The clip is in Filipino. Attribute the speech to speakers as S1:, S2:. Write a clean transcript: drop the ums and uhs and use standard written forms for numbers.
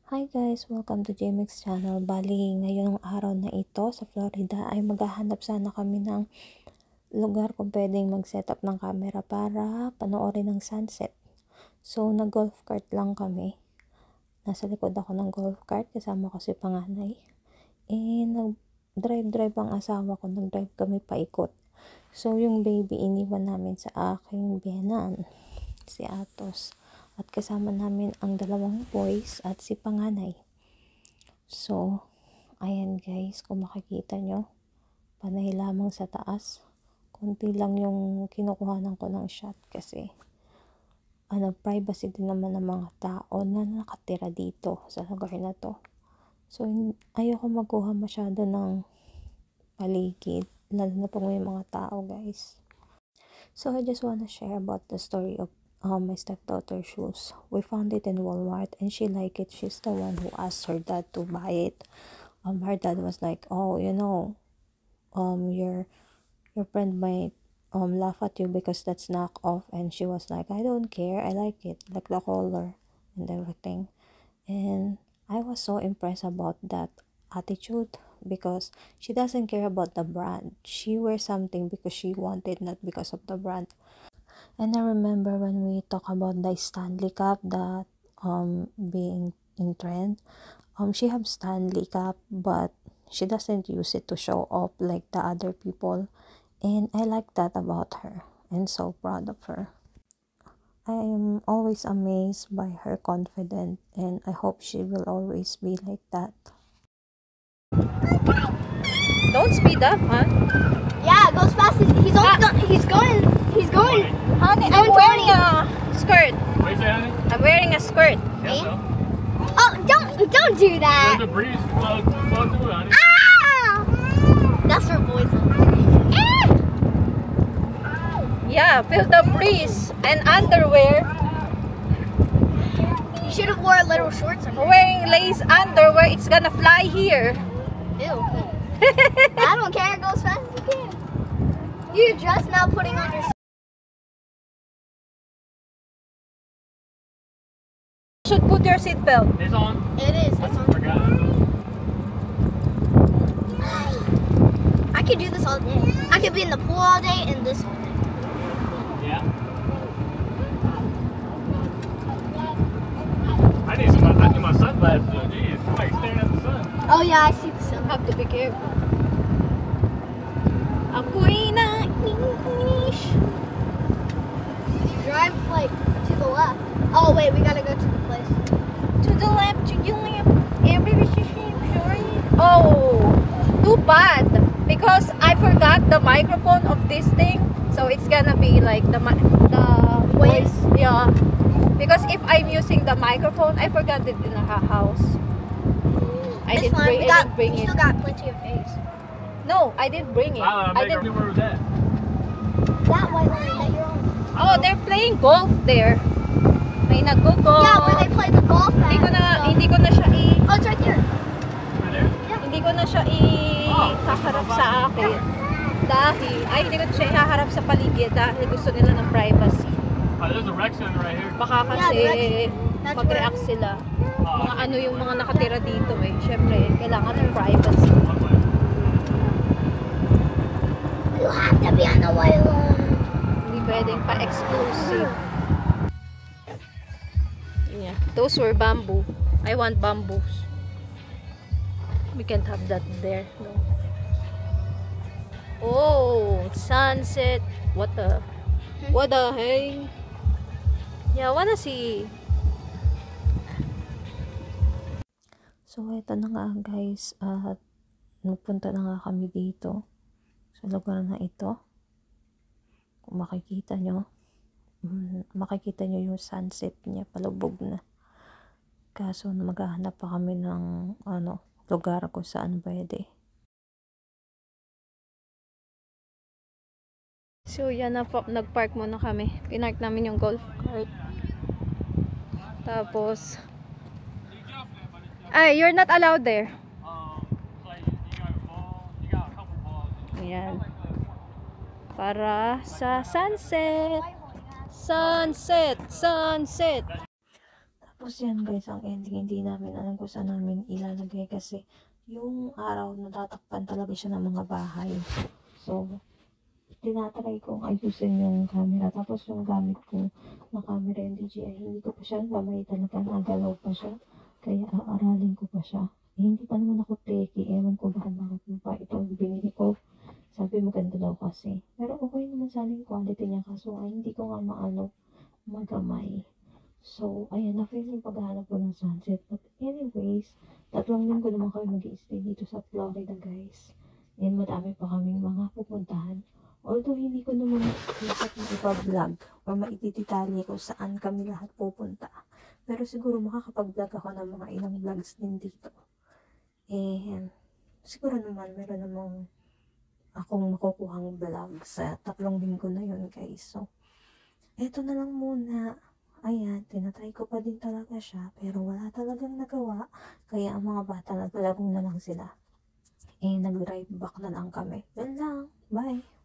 S1: Hi guys! Welcome to JMix channel. Bali, ngayong araw na ito sa Florida ay maghahanap sana kami ng lugar kung pwedeng mag-set up ng camera para panoorin ng sunset. So, nag-golf cart lang kami. Nasa likod ako ng golf cart, kasama ko si panganay. Nag-drive ang asawa ko, nag-drive kami paikot. So, yung baby iniwan namin sa aking biyenan, si Atos. At kasama namin ang dalawang boys at si panganay. So, ayan guys, kung makikita nyo, panay lamang sa taas. Kunti lang yung kinukuhanan ko ng shot kasi privacy din naman ng mga tao na nakatira dito sa lugar na to. So, ayoko magkuha masyado ng paligid, lalo na pag may mga tao guys. So, I just wanna share about the story of my stepdaughter's shoes. We found it in Walmart and she liked it. She's the one who asked her dad to buy it. Her dad was like, oh, you know, your friend might laugh at you because that's knock off. And she was like, I don't care, I like it, like the color and everything. And I was so impressed about that attitude because she doesn't care about the brand. She wears something because she wanted, not because of the brand. And I remember when we talk about the Stanley Cup that being in trend, she have Stanley Cup, but she doesn't use it to show off like the other people, and I like that about her and so proud of her. I am always amazed by her confidence, and I hope she will always be like that. Don't speed up, huh?
S2: Yeah, it goes fast. He's going.
S1: Honey, I'm wearing a skirt.
S3: What is that, honey?
S1: I'm wearing a skirt.
S3: Yeah, so.
S2: Oh, don't do that.
S3: Let the breeze flow through, honey.
S2: Ah! That's for boys.
S1: Yeah, feel the breeze and underwear.
S2: You should have wore little shorts on.
S1: Wearing lace underwear, it's gonna fly here.
S2: Ew. I don't care. It goes fast as you can. You're just now putting on your.
S1: Should put your seatbelt.
S3: It's on.
S2: It is. It's on.
S3: Forgot it.
S2: I could do this all day. I could be in the pool all day and this all day.
S3: Yeah. I need my sunglasses though. Jeez, I'm like staring at the sun.
S2: Oh yeah, I see the sun.
S1: Have to be careful. Ako'y naiinis.
S2: Drive like to the left. Oh wait, we gotta go to the place.
S1: To the left, to the left. Oh, too bad. Because I forgot the microphone of this thing. So it's gonna be like the voice. Yeah. Because if I'm using the microphone, I forgot it in our house. I
S2: It's
S1: didn't
S2: fine.
S1: bring
S2: We
S1: it.
S2: still got plenty of space.
S1: No, I didn't bring it.
S3: Wow,
S1: I didn't.
S3: where was that?
S2: That white line that you're on.
S1: Oh, they're playing golf there. May naggo-golf.
S2: Yeah, where they play the golf at.
S1: Hindi ko na siya
S2: Oh, it's right there.
S3: Right there?
S1: hindi ko na siya haharap sa akin. Hindi ko siya ihaharap sa paligid dahil gusto nila ng privacy.
S3: Oh, there's a rec center right here.
S1: Baka kasi
S2: That's
S1: mag-react sila.
S3: Oh,
S1: Mga yung mga nakatira dito eh. Syempre, kailangan ng privacy.
S3: one way.
S2: You have to be on the white line.
S1: Hindi pwedeng pa-exclusive. Yeah. Those were bamboo. I want bamboos. We can't have that there. No. Oh, sunset. What the heck? Yeah, I wanna see. So, ito na nga guys. Napunta na nga kami dito sa lugar na ito. Kung makikita nyo yung sunset niya, palubog na. Kaso maghahanap pa kami ng lugar kung saan pwede. So yan na po, nagpark muna kami. Pinark namin yung golf cart. Tapos you're not allowed there. Ayan. Para sa sunset. Tapos Tapos yan guys, ang ending, hindi namin alam kung saan namin ilalagay kasi yung araw natatakpan talaga siya ng mga bahay. So, tinatry kong ayusin yung camera. Tapos yung gamit ko na camera yung DJI, hindi ko pa siya gamay talaga, nagalaw pa siya. Kaya aaralin ko pa siya. Hindi pa naman ako techie, ewan ko bakit pa itong binili ko. Sabi maganda daw kasi. Pero okay naman sana yung quality niya, kaso ay hindi ko nga magamay. So, ayan, na-fail yung paghahanap ko ng sunset. But anyways, 3 linggo naman kami mag-i-stay dito sa Florida, guys. And madami pa kaming mga pupuntahan. Although, hindi ko naman lahat ipa-vlog or maitititali ko saan kami lahat pupunta. Pero siguro makakapag-vlog ako ng mga ilang vlogs din dito. And, siguro naman, meron namang akong makukuhang vlog sa 3 linggo na yun, guys. So, eto na lang muna. Ayan, tinatry ko pa din talaga siya, pero wala talagang nagawa. Kaya ang mga bata, naglalaro na lang sila. Eh, nag-drive back na lang kami. Yan lang. Bye!